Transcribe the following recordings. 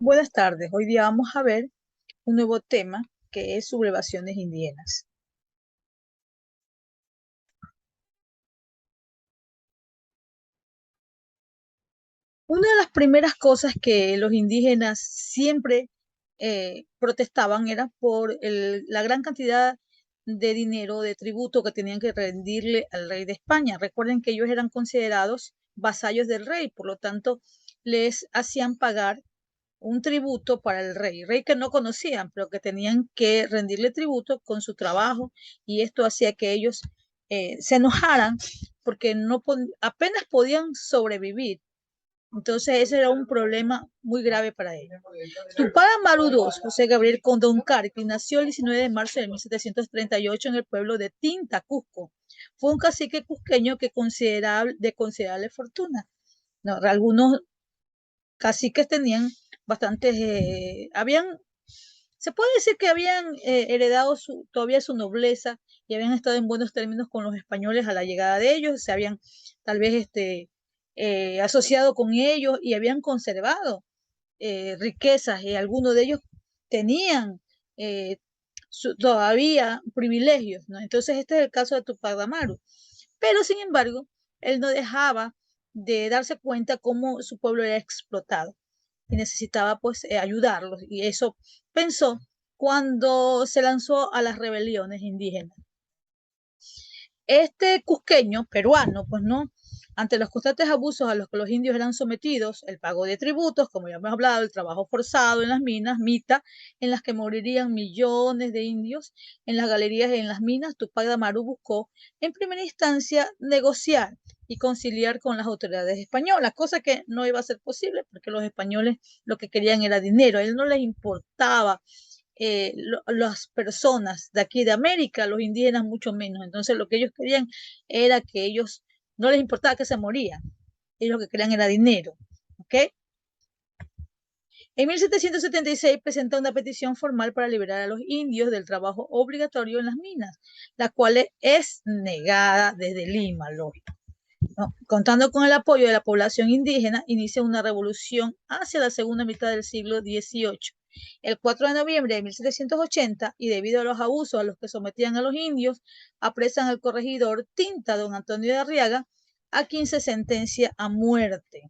Buenas tardes. Hoy día vamos a ver un nuevo tema que es sublevaciones indígenas. Una de las primeras cosas que los indígenas siempre protestaban era por la gran cantidad de dinero, de tributo que tenían que rendirle al rey de España. Recuerden que ellos eran considerados vasallos del rey, por lo tanto les hacían pagar un tributo para el rey que no conocían, pero que tenían que rendirle tributo con su trabajo, y esto hacía que ellos se enojaran porque apenas podían sobrevivir. Entonces ese era un problema muy grave para ellos. Tupac Amaru II, José Gabriel Condoncarqui, nació el 19 de marzo de 1738 en el pueblo de Tinta, Cusco. Fue un cacique cusqueño de considerable fortuna. No, algunos caciques tenían bastantes, se puede decir que habían heredado todavía su nobleza y habían estado en buenos términos con los españoles a la llegada de ellos, se habían tal vez asociado con ellos y habían conservado riquezas, y algunos de ellos tenían eh, todavía privilegios, ¿no? Entonces este es el caso de Tupac Amaru. Pero sin embargo, él no dejaba de darse cuenta cómo su pueblo era explotado y necesitaba pues ayudarlos, y eso pensó cuando se lanzó a las rebeliones indígenas. Este cusqueño peruano, pues no, ante los constantes abusos a los que los indios eran sometidos, el pago de tributos, como ya hemos hablado, el trabajo forzado en las minas, mita, en las que morirían millones de indios, en las galerías y en las minas, Tupac Amaru buscó en primera instancia negociar y conciliar con las autoridades españolas, cosa que no iba a ser posible porque los españoles lo que querían era dinero. A él no les importaba las personas de aquí de América, los indígenas mucho menos. Entonces lo que ellos querían era que ellos, no les importaba que se morían, ellos lo que querían era dinero. ¿Ok? En 1776 presenta una petición formal para liberar a los indios del trabajo obligatorio en las minas, la cual es negada desde Lima, lógico. ¿No? Contando con el apoyo de la población indígena, inicia una revolución hacia la segunda mitad del siglo XVIII. El 4 de noviembre de 1780, y debido a los abusos a los que sometían a los indios, apresan al corregidor Tinta, don Antonio de Arriaga, a quien se sentencia a muerte.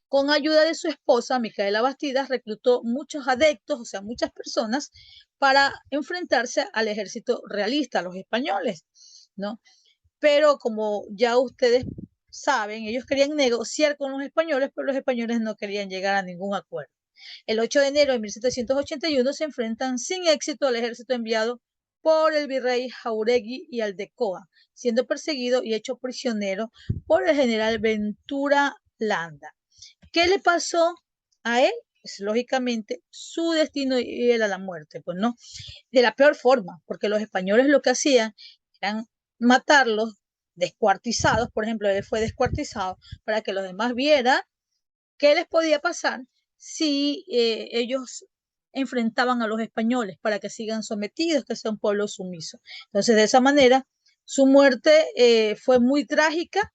Con ayuda de su esposa, Micaela Bastidas, reclutó muchos adeptos, o sea, muchas personas, para enfrentarse al ejército realista, a los españoles, ¿no? Pero como ya ustedes saben, ellos querían negociar con los españoles, pero los españoles no querían llegar a ningún acuerdo. El 8 de enero de 1781 se enfrentan sin éxito al ejército enviado por el virrey Jauregui y Aldecoa, siendo perseguido y hecho prisionero por el general Ventura Landa. ¿Qué le pasó a él? Pues, lógicamente, su destino era la muerte, pues no, de la peor forma, porque los españoles lo que hacían eran matarlos descuartizados. Por ejemplo, él fue descuartizado para que los demás vieran qué les podía pasar si ellos enfrentaban a los españoles, para que sigan sometidos, que sea un pueblo sumiso. Entonces, de esa manera, su muerte fue muy trágica,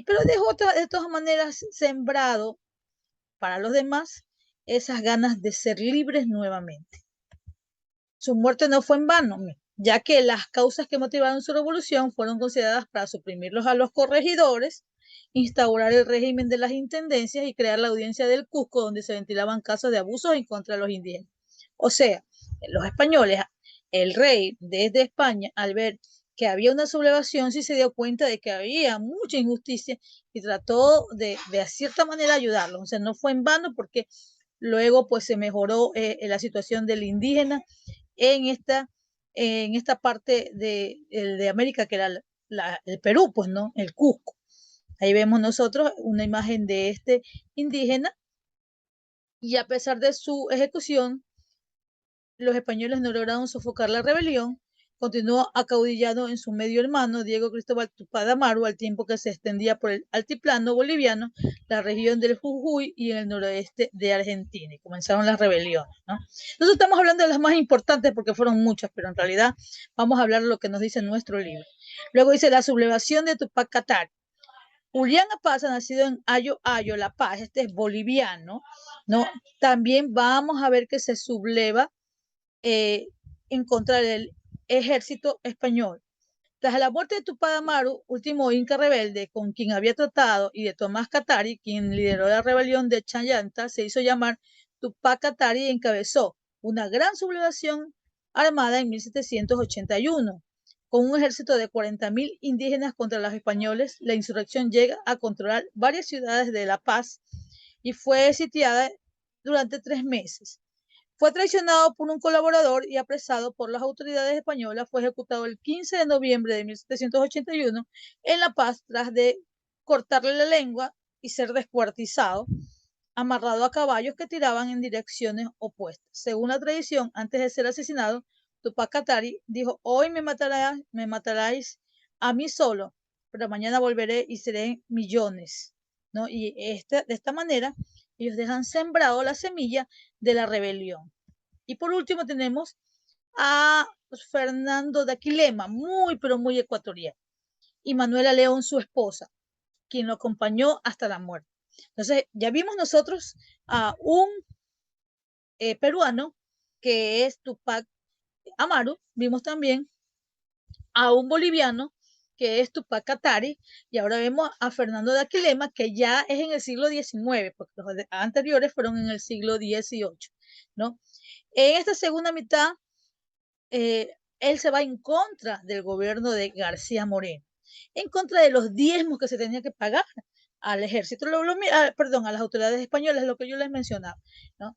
pero dejó de todas maneras sembrado para los demás esas ganas de ser libres nuevamente. Su muerte no fue en vano, ya que las causas que motivaron su revolución fueron consideradas para suprimirlos a los corregidores, instaurar el régimen de las intendencias y crear la audiencia del Cusco, donde se ventilaban casos de abusos en contra de los indígenas. O sea, los españoles, el rey desde España, al ver que había una sublevación, sí se dio cuenta de que había mucha injusticia y trató de cierta manera ayudarlos. O sea, no fue en vano, porque luego pues se mejoró la situación del indígena en esta parte de América, que era el Perú, pues no, el Cusco. Ahí vemos nosotros una imagen de este indígena, y a pesar de su ejecución, los españoles no lograron sofocar la rebelión. Continuó acaudillado en su medio hermano, Diego Cristóbal Tupac Amaru, al tiempo que se extendía por el altiplano boliviano, la región del Jujuy y en el noroeste de Argentina. Y comenzaron las rebeliones, ¿no? Nosotros estamos hablando de las más importantes porque fueron muchas, pero en realidad vamos a hablar de lo que nos dice nuestro libro. Luego dice la sublevación de Tupac Katari. Julián Apaza, nacido en Ayo Ayo, La Paz, este es boliviano, ¿no? También vamos a ver que se subleva en contra del ejército español. Tras la muerte de Tupac Amaru, último inca rebelde con quien había tratado, y de Tomás Katari, quien lideró la rebelión de Chayanta, se hizo llamar Tupac Katari y encabezó una gran sublevación armada en 1781. Con un ejército de 40.000 indígenas contra los españoles, la insurrección llega a controlar varias ciudades de La Paz y fue sitiada durante 3 meses. Fue traicionado por un colaborador y apresado por las autoridades españolas. Fue ejecutado el 15 de noviembre de 1781 en La Paz tras de cortarle la lengua y ser descuartizado, amarrado a caballos que tiraban en direcciones opuestas. Según la tradición, antes de ser asesinado, Tupac Katari dijo: hoy me mataráis a mí solo, pero mañana volveré y seré millones, ¿no? Y de esta manera ellos dejan sembrado la semilla de la rebelión. Y por último tenemos a Fernando de Aquilema, muy pero muy ecuatoriano, y Manuela León, su esposa, quien lo acompañó hasta la muerte. Entonces, ya vimos nosotros a un peruano que es Tupac Amaru, vimos también a un boliviano que es Tupac Katari, y ahora vemos a Fernando de Aquilema, que ya es en el siglo XIX, porque los anteriores fueron en el siglo XVIII, ¿no? En esta segunda mitad, él se va en contra del gobierno de García Moreno, en contra de los diezmos que se tenía que pagar al ejército, perdón, a las autoridades españolas, lo que yo les mencionaba, ¿no?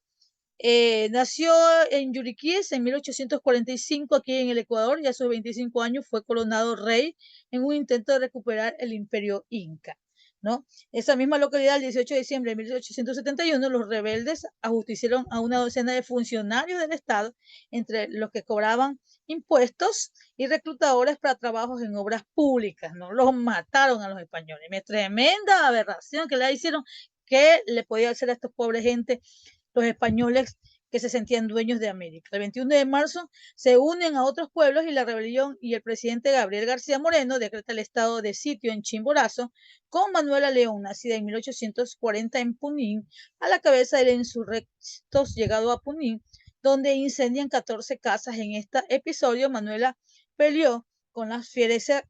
Nació en Yuriquíes en 1845 aquí en el Ecuador, y a sus 25 años fue coronado rey en un intento de recuperar el imperio inca, ¿no? Esa misma localidad, el 18 de diciembre de 1871, los rebeldes ajusticiaron a una docena de funcionarios del Estado, entre los que cobraban impuestos y reclutadores para trabajos en obras públicas, ¿no? Los mataron a los españoles. Tremenda aberración que le hicieron. ¿Qué le podía hacer a estos pobres gente los españoles que se sentían dueños de América? El 21 de marzo se unen a otros pueblos y la rebelión, y el presidente Gabriel García Moreno decreta el estado de sitio en Chimborazo, con Manuela León, nacida en 1840 en Punín, a la cabeza de los insurrectos llegado a Punín, donde incendian 14 casas. En este episodio, Manuela peleó con la fiereza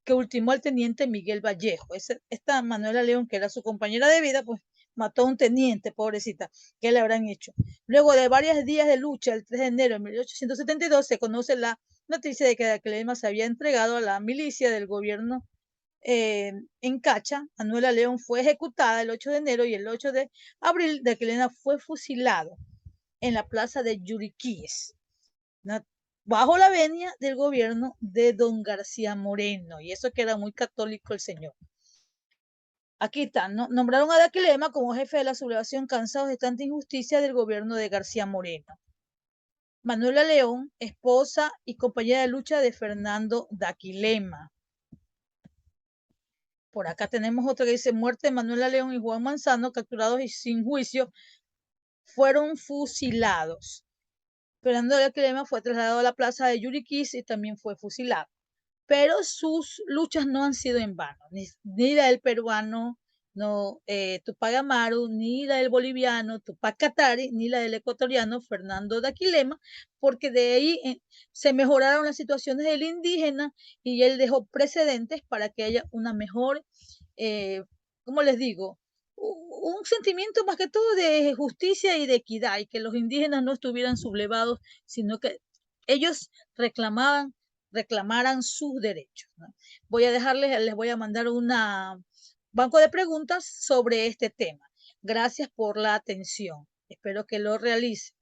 que ultimó al teniente Miguel Vallejo. Esta Manuela León, que era su compañera de vida, pues mató a un teniente, pobrecita. ¿Qué le habrán hecho? Luego de varios días de lucha, el 3 de enero de 1872, se conoce la noticia de que Aquilema se había entregado a la milicia del gobierno en Cacha. Manuela León fue ejecutada el 8 de enero, y el 8 de abril de Aquilema fue fusilado en la plaza de Yuriquíes, bajo la venia del gobierno de don García Moreno, y eso que era muy católico el señor. Aquí están, ¿no? Nombraron a Daquilema como jefe de la sublevación, cansados de tanta injusticia del gobierno de García Moreno. Manuela León, esposa y compañera de lucha de Fernando Daquilema. Por acá tenemos otra que dice: muerte de Manuela León y Juan Manzano, capturados y sin juicio, fueron fusilados. Fernando Daquilema fue trasladado a la plaza de Yuriquís y también fue fusilado. Pero sus luchas no han sido en vano, ni la del peruano, no, Tupac Amaru, ni la del boliviano, Tupac Katari, ni la del ecuatoriano, Fernando Daquilema, porque de ahí se mejoraron las situaciones del indígena, y él dejó precedentes para que haya una mejor, ¿cómo les digo? Un sentimiento más que todo de justicia y de equidad, y que los indígenas no estuvieran sublevados, sino que ellos reclamaran sus derechos, ¿no? Voy a dejarles, les voy a mandar un banco de preguntas sobre este tema. Gracias por la atención. Espero que lo realicen.